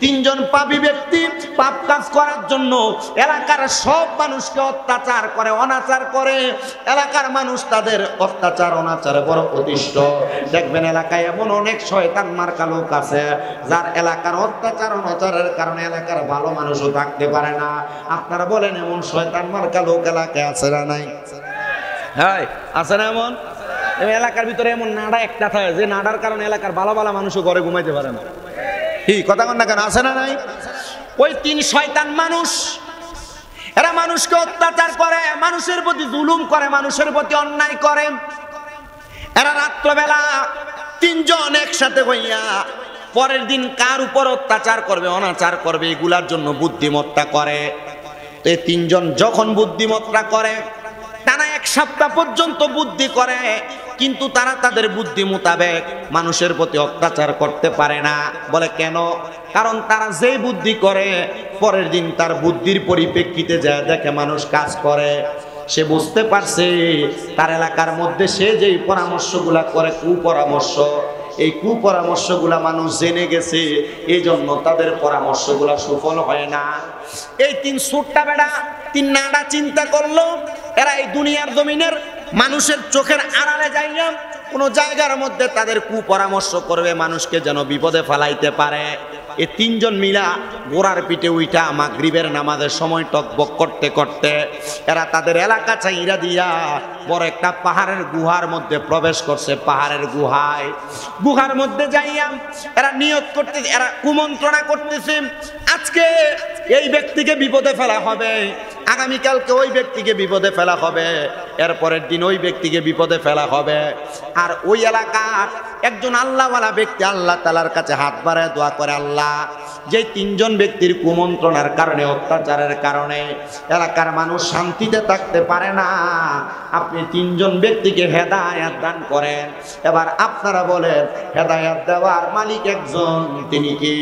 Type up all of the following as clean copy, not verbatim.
তিনজন পাপী ব্যক্তি পাপ কাজ করার জন্য এলাকার সব মানুষকে অত্যাচার করে, অনাচার করে। এলাকার মানুষ তাদের অত্যাচার অনাচারে বড় অতিষ্ঠ। দেখবেন এলাকায় এমন অনেক শয়তান মার্কা লোক আছে যার এলাকার অত্যাচার অনাচারের কারণে এলাকার ভালো মানুষও থাকতে পারে না। আপনারা বলেন এমন শয়তান মার্কা লোক এলাকায় আছে না নাই? হ্যাঁ, আছে না এমন? এলাকার ভিতরে এমন নাড়া একটা থাকে যে নাড়ার কারণে এলাকার ভালো ভালো মানুষও ঘরে ঘুমাইতে পারে না। কি কথা কন না কেন? আছে না নাই? ওই তিন শয়তান মানুষ, এরা মানুষকে অত্যাচার করে, মানুষের প্রতি জুলুম করে, মানুষের প্রতি অন্যায় করে। এরা রাত্রবেলা তিনজন একসাথে হইয়া পরের দিন কার উপর অত্যাচার করবে, অনাচার করবে, এগুলার জন্য বুদ্ধিমত্তা করে। তো এই তিনজন যখন বুদ্ধিমত্তা করে, টানা এক সপ্তাহ পর্যন্ত বুদ্ধি করে, কিন্তু তারা তাদের বুদ্ধি মোতাবেক মানুষের প্রতি অত্যাচার করতে পারে না। বলে কেন? কারণ তারা যেই বুদ্ধি করে পরের দিন তার বুদ্ধির পরিপ্রেক্ষিতে যায় দেখে মানুষ কাজ করে, সে বুঝতে পারছে তার এলাকার মধ্যে সে যেই পরামর্শগুলা করে কুপরামর্শ, এই কুপরামর্শগুলা মানুষ জেনে গেছে, এই জন্য তাদের পরামর্শগুলা সফল হয় না। এই তিন সুট্টা বেড়া তিন নাডা চিন্তা করলো এরা এই দুনিয়ার জমিনের মানুষের চোখের আড়ালে যাইয়া কোনো জায়গার মধ্যে তাদের কুপরামর্শ করবে, মানুষকে যেন বিপদে ফেলাইতে পারে। এই তিনজন মিলা গোড়ার পিঠে উইঠা মাগরিবের নামাজের সময় টকবক করতে করতে এরা তাদের এলাকা চাইরা দিয়া বড় একটা পাহাড়ের গুহার মধ্যে প্রবেশ করছে। পাহাড়ের গুহার মধ্যে যাইয়া এরা নিয়ত করতে, এরা কুমন্ত্রণা করতেছে, আজকে এই ব্যক্তিকে বিপদে ফেলা হবে, আগামীকালকে ওই ব্যক্তিকে বিপদে ফেলা হবে, এরপরের দিন ওই ব্যক্তিকে বিপদে ফেলা হবে। আর ওই এলাকার একজন আল্লাহওয়ালা ব্যক্তি আল্লাহ তাআলার কাছে হাত বাড়ায় দোয়া করে, আল্লাহ, যে তিনজন ব্যক্তির কুমন্ত্রণার কারণে, অত্যাচারের কারণে এলাকার মানুষ শান্তিতে থাকতে পারে না, আপনি তিনজন ব্যক্তিকে হেদায়েত দান করেন। এবার আপনারা বলেন হেদায়েত দেওয়ার মালিক একজন, তিনি কে?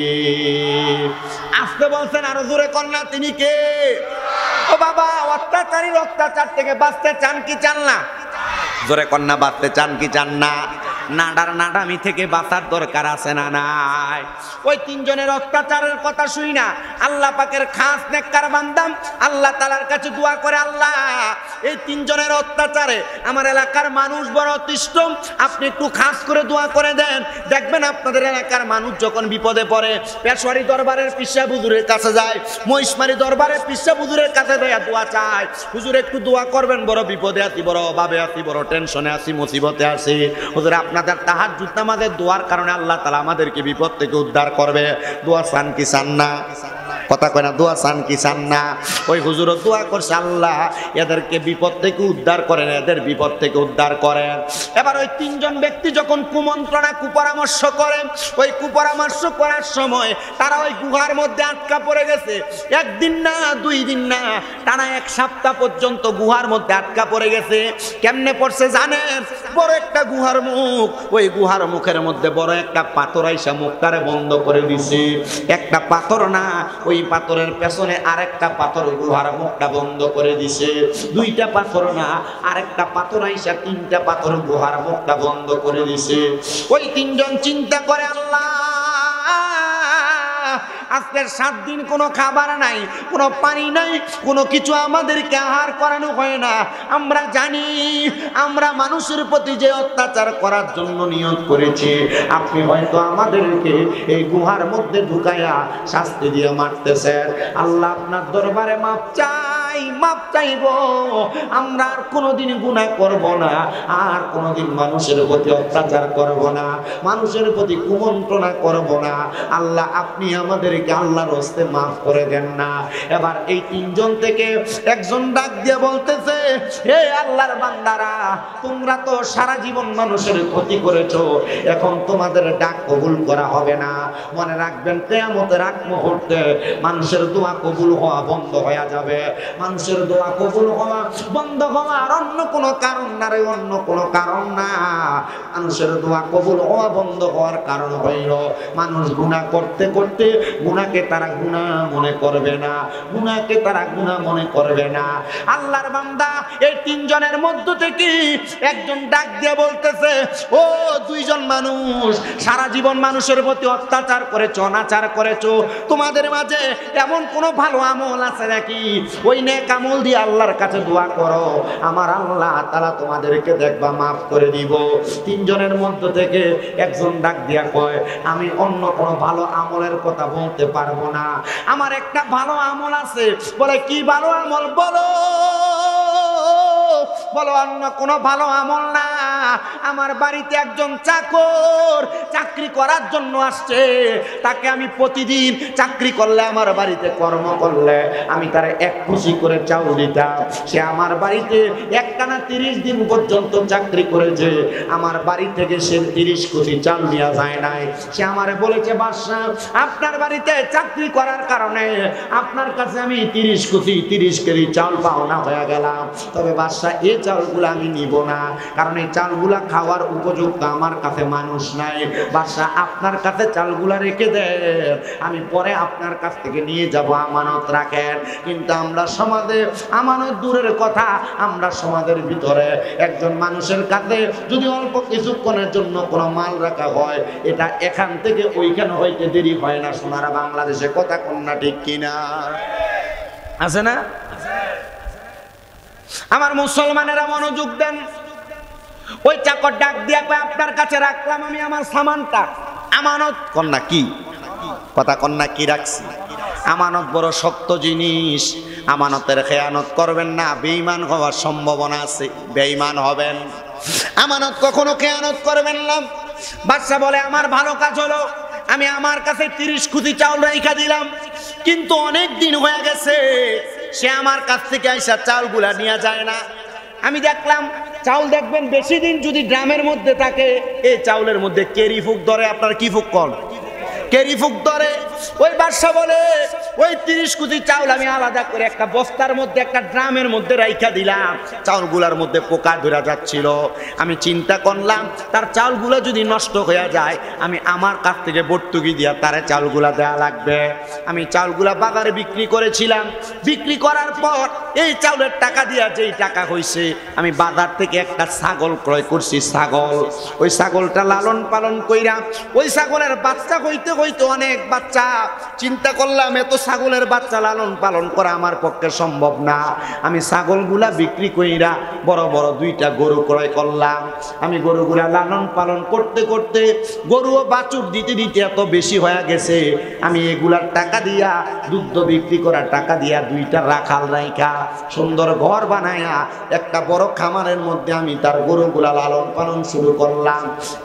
আসতে বলছেন, আরো জোরে কন্যা, তিনি কে? ও বাবা, অত্যাচারীর অত্যাচার থেকে বাঁচতে চান কি চান না? জোরে কন্যা, বাঁচতে চান কি চান না? নাডার নাডামি থেকে বাঁচার দরকার আছে না নাই? ওই তিনজনের অত্যাচারের কথা শুই না আল্লাহ পাকের খাস নেককার বান্দা আল্লাহ তাআলার কাছে দোয়া করে, আল্লাহ, এই তিনজনের অত্যাচারে আমার এলাকার মানুষ বড় অতিষ্ঠ, আপনি একটু খাস করে দোয়া করে দেন। দেখবেন আপনাদের এলাকার মানুষ যখন বিপদে পড়ে পেশোয়ারি দরবারের পিসা হুজুরের কাছে যায়, মহিষমারি দরবারের পিসা হুজুরের কাছে যায় দোয়া চায়, হুজুর একটু দোয়া করবেন, বড় বিপদে আছি, বড় অভাবে আছি, বড় টেনশনে আছি, মুসিবতে আছি, হুজুর আপনাদের তাহাজ্জুদ নামাজের দোয়ার কারণে আল্লাহ তাআলা আমাদেরকে বিপদ থেকে উদ্ধার করবে। দোয়া চান কি চান না? কথা কয় না, দোয়া চান কি চান না? ওই হুজুরও দোয়া করছে, আল্লাহ এদেরকে বিপদ থেকে উদ্ধার করেন, এদের বিপদ থেকে উদ্ধার করেন। এবার ওই তিনজন ব্যক্তি যখন কুমন্ত্রণা কুপরামর্শ করেন, ওই কুপরামর্শ করার সময় তারা ওই গুহার মধ্যে আটকা পড়ে গেছে। একদিন না, দুই দিন না, টানা এক সপ্তাহ পর্যন্ত গুহার মধ্যে আটকা পড়ে গেছে। কেমনে পড়ছে জানেন? বড় একটা গুহার মুখ, ওই গুহার মুখের মধ্যে বড় একটা পাথর আইসা মুখটারে বন্ধ করে দিছে। একটা পাথর না, ওই পাথরের পেছনে আরেকটা পাথর গুহার মুখটা বন্ধ করে দিছে। দুইটা পাথর না, আরেকটা পাথর আইসা তিনটা পাথর গুহার মুখটা বন্ধ করে দিছে। ওই তিনজন চিন্তা করে, আল্লাহ, আজকের 7 দিন কোনো খাবার নাই, কোনো পানি নাই, কোনো কিছু আমাদেরকে আহার করানো হয় না। আমরা জানি আমরা মানুষের প্রতি যে অত্যাচার করার জন্য নিয়ত করেছি, আপনি হয়তো আমাদেরকে এই গুহার মধ্যে ঢুকাইয়া শাস্তি দিয়ে মারতেছেন। আল্লাহ, আপনার দরবারে মাপ চাই, মাপ চাইব, আমরা আর কোনোদিন গুনাহ করব না, আর কোনোদিন মানুষের প্রতি অত্যাচার করব না, মানুষের প্রতি কুমন্ত্রণা করব না। আল্লাহ, আপনি আমাদেরকে আল্লাহর হস্তে মাফ করে দেন না। এবার এই তিনজন থেকে একজন ডাক দিয়ে বলতেছে, হে আল্লাহর বান্দারা, তোমরা তো সারা জীবন মানুষের ক্ষতি করেছো, এখন তোমাদের ডাক কবুল করা হবে না। মনে রাখবেন, কিয়ামতের আগ মুহূর্তে মানুষের দোয়া কবুল হওয়া বন্ধ হয়ে যাবে। মানুষের দোয়া কবুল হওয়া বন্ধ হওয়ার অন্য কোনো কারণ না রে, অন্য কোনো কারণ না। মানুষের দোয়া কবুল হওয়া বন্ধ হওয়ার কারণ হইল মানুষ গুনাহ করতে করতে গুনাহকে তারা গুনাহ মনে করবে না, গুনাহকে তারা গুনাহ মনে করবে না। আল্লাহর বান্দা এই তিনজনের মধ্য থেকে একজন ডাক দিয়ে বলতেছে, ও দুইজন মানুষ, সারা জীবন মানুষের প্রতি অত্যাচার করেছো, অনাচার করেছো, তোমাদের মাঝে এমন কোন ভালো আমল আছে নাকি? ওই নেক আমল দিয়ে আল্লাহর কাছে দোয়া করো, আমার আল্লাহ তাআলা তোমাদেরকে দেখবা মাফ করে দিব। তিনজনের মধ্য থেকে একজন ডাক দিয়া কয়, আমি অন্য কোনো ভালো আমলের কথা বলতে পারবো না, আমার একটা ভালো আমল আছে। বলে কি ভালো আমল? বলো বলো। অন্য কোনো ভালো আমল না, আমার বাড়িতে একজন চাকর চাকরি করার জন্য আসছে, তাকে আমি প্রতিদিন চাকরি করলে, আমার বাড়িতে কর্ম করলে আমি তারে এক খুশি করে চাউল দিতাম। সে আমার বাড়িতে একটানা 30 দিন পর্যন্ত চাকরি করেছে, আমার বাড়ি থেকে সে 30 খুশি চাল নেওয়া যায় নাই। সে আমারে বলেছে, বাদশা আপনার বাড়িতে চাকরি করার কারণে আপনার কাছে আমি 30 খুশি 30 কেজি চাল পাওনা হয়ে গেলাম, তবে বাদশা এই চালগুলো আমি নিব না, কারণ এই চালগুলা খাওয়ার উপযুক্ত আমার কাছে মানুষ নাই। বাদশা আপনার কাছে চালগুলা রেখে দেন, আমি পরে আপনার কাছ থেকে নিয়ে যাব, আমানত রাখেন। কিন্তু আমরা সমাজে আমানত দূরের কথা, আমরা সমাজের ভিতরে একজন মানুষের কাছে যদি অল্প কিছুক্ষণের জন্য কোনো মাল রাখা হয়, এটা এখান থেকে ওইখানে হইতে দেরি হয় না। সোনারা বাংলাদেশে কথা কন্যা ঠিক কিনা? আছে না? আমার মুসলমানেরা মনোযোগ দেন। ওই চাকর ডাক দিয়া কয়, আপনার কাছে রাখলাম আমি আমার সামানটা, আমানত। কন্যা কি কথা? কন্যা কি রাখছি? আমানত বড় শক্ত জিনিস, আমানতের খেয়ানত করবেন না, বেঈমান হওয়ার সম্ভাবনা আছে, বেঈমান হবেন। আমানত কখনো খেয়ানত করবেন না। বাদশা বলে, আমার ভালো কাজ হলো, আমি আমার কাছে 30 খুদি চাউল রেখা দিলাম, কিন্তু অনেক দিন হয়ে গেছে সে আমার কাছ থেকে আইসা চাউলগুলা নিয়ে যায় না। আমি দেখলাম চাউল, দেখবেন বেশি দিন যদি ড্রামের মধ্যে থাকে, এই চাউলের মধ্যে কেরি ফুক ধরে। আপনার কি ফুক কল? কেরি ফুক ধরে। ওই বাদশা বলে, ওই 30 কেজি চাউল আমি আলাদা করে একটা বস্তার মধ্যে, একটা ড্রামের মধ্যে রাইখা দিলাম। চাউলগুলার মধ্যে পোকা ধরে যাচ্ছিল। আমি চিন্তা করলাম, তার চাউলগুলো যদি নষ্ট হয়ে যায়, আমি আমার কাছ থেকে ভর্তুকি দিয়া তারে চাউলগুলা দেওয়া লাগবে। আমি চাউলগুলা বাজারে বিক্রি করেছিলাম। বিক্রি করার পর এই চাউলের টাকা দিয়া যেই টাকা হয়েছে, আমি বাজার থেকে একটা ছাগল ক্রয় করছি। ছাগল, ওই ছাগলটা লালন পালন কইরা, ওই ছাগলের বাচ্চা হইতে হইতে অনেক বাচ্চা। চিন্তা করলাম, এত ছাগলের বাচ্চা লালন পালন করা আমার পক্ষে সম্ভব না। আমি ছাগলগুলা বিক্রি কইরা বড় বড় 2টা গরু ক্রয় করলাম। আমি গরুগুলা লালন পালন করতে করতে, গরু ও বাছুর দিতে দিতে এত বেশি হয়ে গেছে, আমি এগুলার টাকা দিয়া, দুধ বিক্রি করার টাকা দিয়া 2টা রাখাল রাইখা সুন্দর ঘর বানায়া একটা বড় খামারের মধ্যে আমি তার গরুগুলা লালন পালন শুরু করলাম।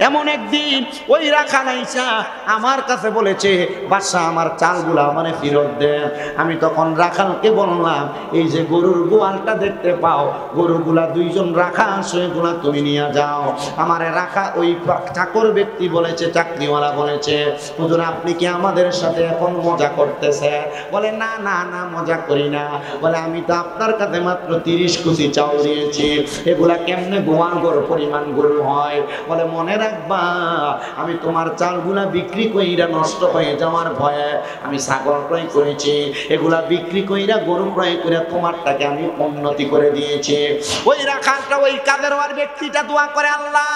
এমন একদিন ওই রাখাল আইসা আমার কাছে বলেছে, বাদশা আমার চালগুলা মানে ফেরত দেন। আমি তখন রাখালকে বললাম, এই যে গরুর গোয়ালটা দেখতে পাও, গরুগুলা 2জন রাখা আছে, এগুলা তুমি নিয়ে যাও। আমারে রাখা ওই চাকর ব্যক্তি বলেছে, চাকরিওয়ালা বলেছে, হুজুর আপনি কি আমাদের সাথে এখন মজা করতেছে? বলে, না না না, মজা করি না। বলে, আমি তো আপনার কাছে মাত্র 30 কেজি চাউল দিয়েছি, এগুলা কেমনে গোয়াল গরু পরিমাণ গরু হয়? বলে, মনে রাখবা, আমি তোমার চালগুলা বিক্রি কইরা নষ্ট হয়ে যাওয়ার ভয়ে আমি ছাগল ক্রয় করেছি, এগুলা বিক্রি কইরা গরু ক্রয় করে তোমারটাকে আমি উন্নতি করে দিয়েছি। ওই রাখালটা, ওই কাদের ব্যক্তিটা দোয়া করে, আল্লাহ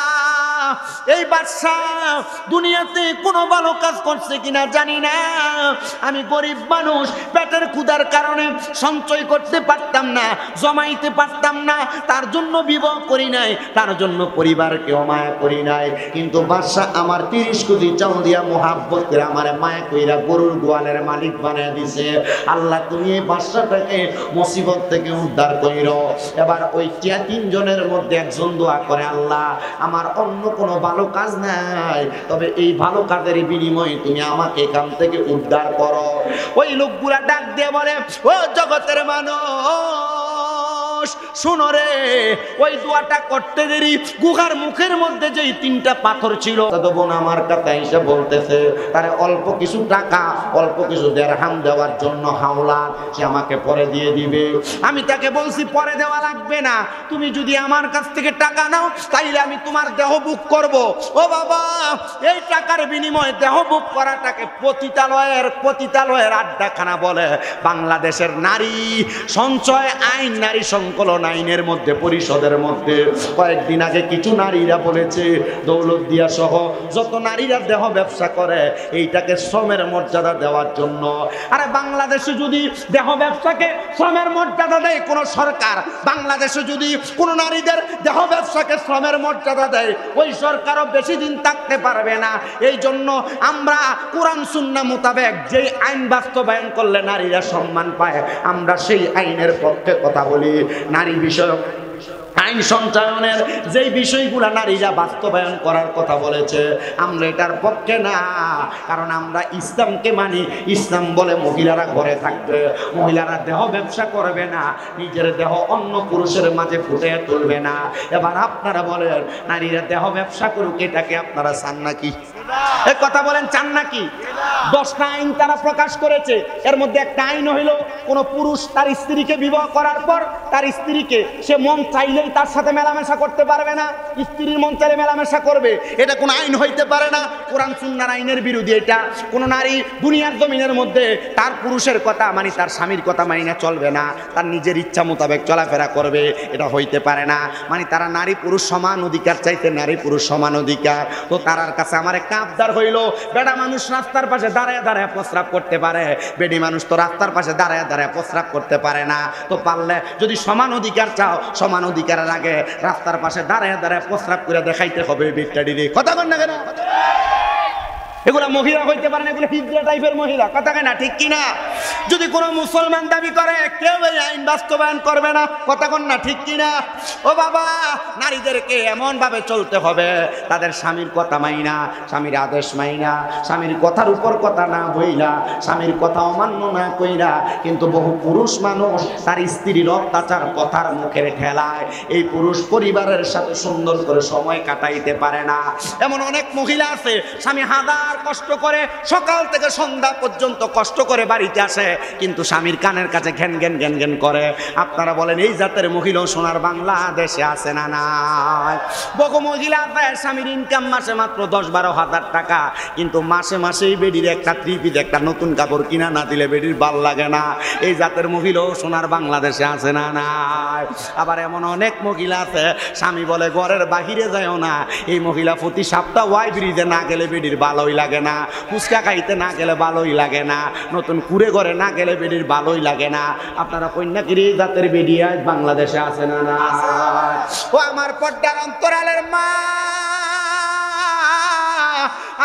এই বাদশা দুনিয়াতে কোনো ভালো কাজ করছে কিনা জানি না, আমি গরিব মানুষ, পেটের ক্ষুধার কারণে সঞ্চয় করতে পারতাম না, জমাইতে পারতাম না, তার জন্য বিবাহ করি নাই, তার জন্য পরিবারকে মায়া করি নাই। কিন্তু বাদশা আমার 30 কেজি চাউল দিয়া মোহাব্বত করে আমার মায়া কইরা গরুর গোয়ালের মালিক বানিয়ে দিছে। আল্লাহ তুমি এই বাদশাটাকে মুসিবত থেকে উদ্ধার কইরো। এবার ওই 3 জনের মধ্যে একজন দোয়া করে, আল্লাহ আমার অন্য কোনো ভালো কাজ নাই, তবে এই ভালো কাজের বিনিময়ে তুমি আমাকে এখান থেকে উদ্ধার করো। ওই লোকগুলা ডাক দিয়ে বলে, ও জগতের মানুষ, মানুষ শুনো রে, ওই দোয়াটা করতে দেরি গুহার মুখের মধ্যে যেই 3টা পাথর ছিল, তো বোন আমার কাছে এসে বলতেছে তারে অল্প কিছু টাকা, অল্প কিছু দিরহাম দেওয়ার জন্য হাওলাত সে আমাকে পরে দিয়ে দিবে। আমি তাকে বলছি পরে দেওয়া লাগবে না, তুমি যদি আমার কাছ থেকে টাকা নাও তাইলে আমি তোমার দেহ বুক করব। ও বাবা, এই টাকার বিনিময়ে দেহ বুক করাটাকে পতিতালয়ের আড্ডাখানা বলে। বাংলাদেশের নারী সঞ্চয় আইন, নারী সংকলন আইনের মধ্যে, পরিষদের মধ্যে কয়েকদিন আগে কিছু নারীরা বলেছে দৌলতদিয়া সহ যত নারীরা দেহ ব্যবসা করে এইটাকে শ্রমের মর্যাদা দেওয়ার জন্য। আরে বাংলাদেশে যদি দেহ ব্যবসাকে শ্রমের মর্যাদা দেয় কোন সরকার, বাংলাদেশে যদি কোন নারীদের দেহ ব্যবসাকে শ্রমের মর্যাদা দেয়, ওই সরকারও বেশি দিন থাকতে পারবে না। এই জন্য আমরা কোরআন সুন্নাহ মোতাবেক যেই আইন বাস্তবায়ন করলে নারীরা সম্মান পায়, আমরা সেই আইনের পক্ষে কথা বলি। নারী বিষয়ক আইন সঞ্চালনের যেই বিষয়গুলা নারীরা বাস্তবায়ন করার কথা বলেছে, আমরা এটার পক্ষে না। কারণ আমরা ইসলামকে মানি। ইসলাম বলে মহিলারা ঘরে থাকবে, মহিলারা দেহ ব্যবসা করবে না, নিজের দেহ অন্য পুরুষের মাঝে ফুটিয়ে তুলবে না। এবার আপনারা বলেন নারীরা দেহ ব্যবসা করুক, এটাকে আপনারা চান নাকি? এই কথা বলেন, চান নাকি? 10টা আইন তারা প্রকাশ করেছে, এর মধ্যে একটা আইন হইল কোন পুরুষ তার স্ত্রীকে বিবাহ করার পর তার স্ত্রীকে সে মন চাইলেই তার সাথে মেলামেশা করতে পারবে না, স্ত্রীর মন চাইলে মেলামেশা করবে, এটা কোন আইন হইতে পারে না। কোরআন সুন্নাহর আইনের বিরোধী এটা। কোন নারী দুনিয়ার জমিনের মধ্যে তার পুরুষের কথা মানে তার স্বামীর কথা মানি না চলবে না, তার নিজের ইচ্ছা মোতাবেক চলাফেরা করবে, এটা হইতে পারে না। মানে তারা নারী পুরুষ সমান অধিকার চাইতে নারী পুরুষ সমান অধিকার। তো তারার কাছে আমার একটা আবদার হইল, বেটা মানুষ রাস্তার পাশে দাঁড়ায় দাঁড়ায় প্রস্রাব করতে পারে, বেডি মানুষ তো রাস্তার পাশে দাঁড়ায় দাঁড়ায় প্রস্রাব করতে পারে না। তো পারলে যদি সমান অধিকার চাও, সমান অধিকারের আগে রাস্তার পাশে দাঁড়ায় দাঁড়ায় প্রস্রাব করে দেখাইতে হবে বিট্টাডিরে। কথা বল না কেন? এগুলা মহিলা হইতে পারে না, এগুলো হিজড়া টাইপের মহিলা। কথা কেনা ঠিক কিনা? যদি কোনো মুসলমান দাবি করে কেউ এই আইন বাস্তবায়ন করবে না। কথা কন না ঠিক কিনা? ও বাবা, নারীদেরকে এমন ভাবে চলতে হবে তাদের স্বামীর কথা মাইনা, স্বামীর আদেশ মাইনা, স্বামীর কথার উপর কথা না বইলা, স্বামীর কথা অমান্য না কইরা। কিন্তু বহু পুরুষ মানুষ তার স্ত্রীর অত্যাচার কথার মুখের ঠেলায় এই পুরুষ পরিবারের সাথে সুন্দর করে সময় কাটাইতে পারে না। এমন অনেক মহিলা আছে, স্বামী হাজার কষ্ট করে সকাল থেকে সন্ধ্যা পর্যন্ত কষ্ট করে বাড়িতে আসে, কিন্তু স্বামীর কানের কাছে ঘ্যান ঘ্যান ঘ্যান ঘ্যান করে। আপনারা বলেন এই জাতের মহিলা সোনার বাংলাদেশে আছে না নাই? বহু মহিলা আছে স্বামীর ইনকাম মাসে মাত্র 10-12 হাজার টাকা, কিন্তু মাসে মাসেই বেডির একটা ত্রিপিদ একটা নতুন কাপড় কিনা না দিলে বেডির ভাল লাগে না। এই জাতের মহিলা সোনার বাংলাদেশে আছে না নাই? আবার এমন অনেক মহিলা আছে স্বামী বলে ঘরের বাহিরে যায়ও না, এই মহিলা প্রতি সপ্তাহ ওয়াই ব্রিজে না গেলে বেডির ভালোই লাগে না, ফুচকা খাইতে না গেলে ভালোই লাগে না, নতুন কুড়ে ঘরে না গেলে বেডির ভালোই লাগে না। আপনারা কন্যাগিরি জাতের বেডি আজ বাংলাদেশে আছে না না? ও আমার পর্দার অন্তরালের মা,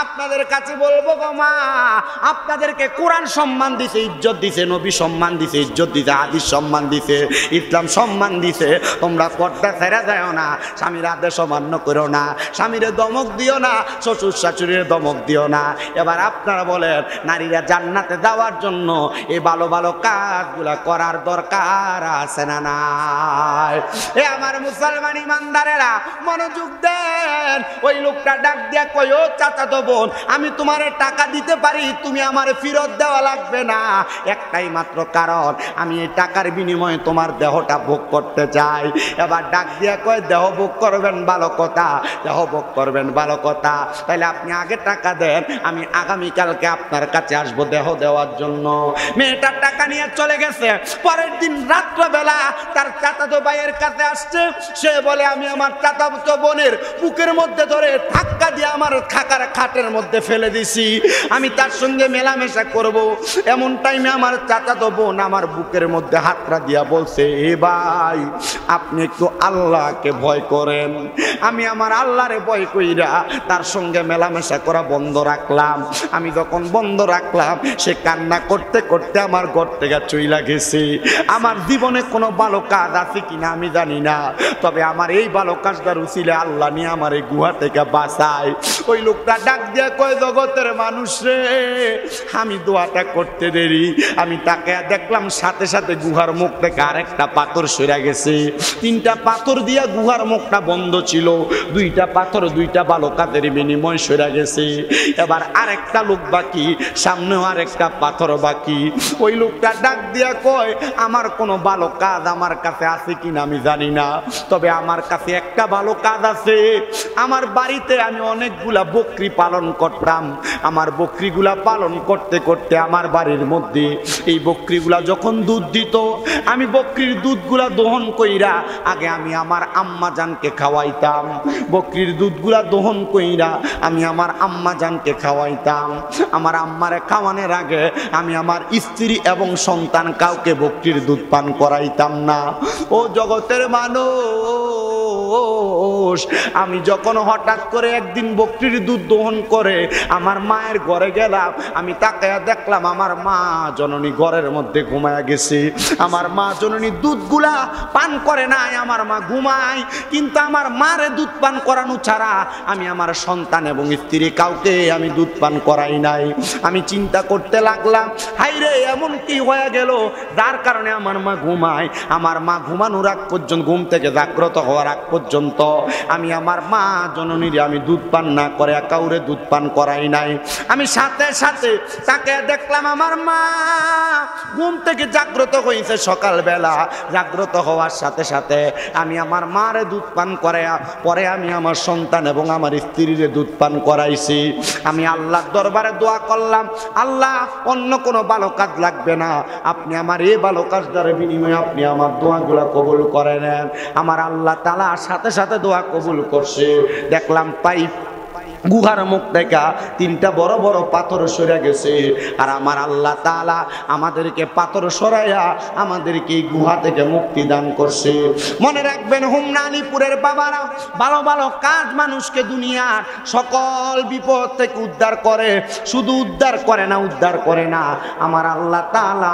আপনাদের কাছে বলবো গো মা, আপনাদেরকে কোরআন সম্মান দিছে, ইজ্জত দিছে, নবী সম্মান দিছে, ইজ্জত দিছে, হাদিস সম্মান দিছে, ইসলাম সম্মান দিছে। তোমরা পর্দা ছেড়ে যাও না, স্বামীর আদেশ অমান্য করো না, স্বামীরে দমক দিও না, শ্বশুর শাশুড়ির দমক দিও না। এবার আপনারা বলেন নারীরা জান্নাতে যাওয়ার জন্য এই ভালো ভালো কাজগুলা করার দরকার আছে না নাই? এ আমার মুসলমান ইমানদারেরা মনোযোগ দেন। ওই লোকটা ডাক দিয়া কই, ও চাচা তো বোন, আমি তোমারে টাকা দিতে পারি, তুমি আমারে ফেরত দেওয়া লাগবে না। একটাই মাত্র কারণ, আমি এই টাকার বিনিময়ে তোমার দেহটা ভোগ করতে চাই। এবার ডাক দিয়া কয় দেহ ভোগ করবেন ভালো কথা, দেহ ভোগ করবেন ভালো কথা, তাইলে আপনি আগে টাকা দেন, আমি আগামীকালকে আপনার কাছে আসবো দেহ দেওয়ার জন্য। মেয়েটা টাকা নিয়ে চলে গেছে। পরের দিন রাত্রবেলা তার চাচাতো ভাইয়ের কাছে আসছে, সে বলে আমি আমার চাচাতো বোনের বুকের মধ্যে ধরে ধাক্কা দিয়ে আমার খাটের মধ্যে ফেলে দিছি, আমি তার সঙ্গে মেলামেশা করব। এমন টাইমে আমার চাচাতো বোন আমার বুকের মধ্যে হাতটা দিয়া বলছে, এ ভাই আপনি একটু আল্লাহকে ভয় করেন। আমি আমার আল্লাহরে ভয় কইরা তার সঙ্গে মেলামেশা করা বন্ধ রাখলাম। আমি যখন বন্ধ রাখলাম, সে কান্না করতে করতে আমার ঘর থেকে চইলা গেছে। আমার জীবনে কোনো ভালো কাজ আছে কিনা আমি জানি না, তবে আমার এই ভালো কাজটার উচিলে আল্লাহ নিয়ে আমার এই গুহা থেকে বাঁচায়। ওই লোকটা ডাক দিয়া কয় জগতের মানুষ রে, আমি দোয়াটা করতে দেরি, আমি তাকে দেখলাম সাথে সাথে গুহার মুখ থেকে আরেকটা পাথর সরে গেছে। 3টা পাথর দিয়া গুহার মুখটা বন্ধ ছিল, 2টা পাথর 2টা বালকাদের বিনিময় সরে গেছে। এবার আরেকটা লোক বাকি, সামনেও আরেকটা পাথর বাকি। ওই লোকটা ডাক দিয়া কয় আমার কোনো ভালো কাজ আমার কাছে আছে কিনা আমি জানি না, তবে আমার কাছে একটা ভালো কাজ আছে। আমার বাড়িতে আমি অনেকগুলা বকরি পালন করতাম, আমার বকরিগুলা পালন করতে করতে আমার বাড়ির মধ্যে এই বকরিগুলা যখন দুধ দিত, আমি বকরির দুধগুলা দহন কইরা আগে আমি আমার আম্মা জানকে খাওয়াইতাম। বকরির দুধগুলা দহন কইরা আমি আমার আম্মা জানকে খাওয়াইতাম। আমার আম্মারে খাওয়ানোর আগে আমি আমার স্ত্রী এবং সন্তান কাউকে বকরির দুধ পান করাইতাম না। ও জগতের মানুষ, আমি যখন হঠাৎ করে একদিন বকরির দুধ দহন করে আমার মায়ের ঘরে গেলাম, আমি তাকায়া দেখলাম আমার মা জননী ঘরের মধ্যে ঘুমায়া গেছে। আমার মা জননী দুধগুলা পান করে নাই, আমার মা ঘুমায়। কিন্তু আমার মারে দুধ পান করানো ছাড়া আমি আমার সন্তান এবং স্ত্রী কাউকে আমি দুধ পান করাই নাই। আমি চিন্তা করতে লাগলাম, হাইরে এমন কি হয়ে গেল যার কারণে আমার মা ঘুমায়। আমার মা ঘুমানোর আগ পর্যন্ত, ঘুম থেকে জাগ্রত হওয়ার আগ পর্যন্ত আমি আমার মা জননীরে আমি দুধ পান না করে কাউরে দুধ পান করাই নাই। আমি সাথে সাথে তাকে দেখলাম আমার মা ঘুম থেকে জাগ্রত হয়েছে সকালবেলা। জাগ্রত হওয়ার সাথে সাথে আমি আমার মারে দুধ পান করাই, পরে আমি আমার সন্তান এবং আমার স্ত্রীরে দুধ পান করাইছি। আমি আল্লাহর দরবারে দোয়া করলাম, আল্লাহ অন্য কোনো ভালো কাজ লাগবে না, আপনি আমার এই ভালো কাজটার বিনিময়ে আপনি আমার দোয়াগুলা কবুল করে নেন। আমার আল্লাহ তাআলা সাথে সাথে দোয়া কবুল করছে। দেখলাম পাইপ গুহার মুখ থেকে 3টা বড় বড় পাথর সরে গেছে। আর আমার আল্লাহ তাআলা আমাদেরকে পাথর সরাইয়া আমাদেরকে এই গুহা থেকে মুক্তি দান করছে। মনে রাখবেন হুমনানীপুরের বাবারা ভালো ভালো কাজ মানুষকে দুনিয়ার সকল বিপদ থেকে উদ্ধার করে, শুধু উদ্ধার করে না, উদ্ধার করে না, আমার আল্লাহ তাআলা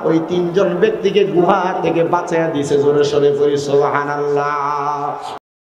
ওই 3জন ব্যক্তিকে গুহা থেকে বাঁচাইয়া দিয়েছে। জোরে সরে পড়ি সুবহানাল্লাহ।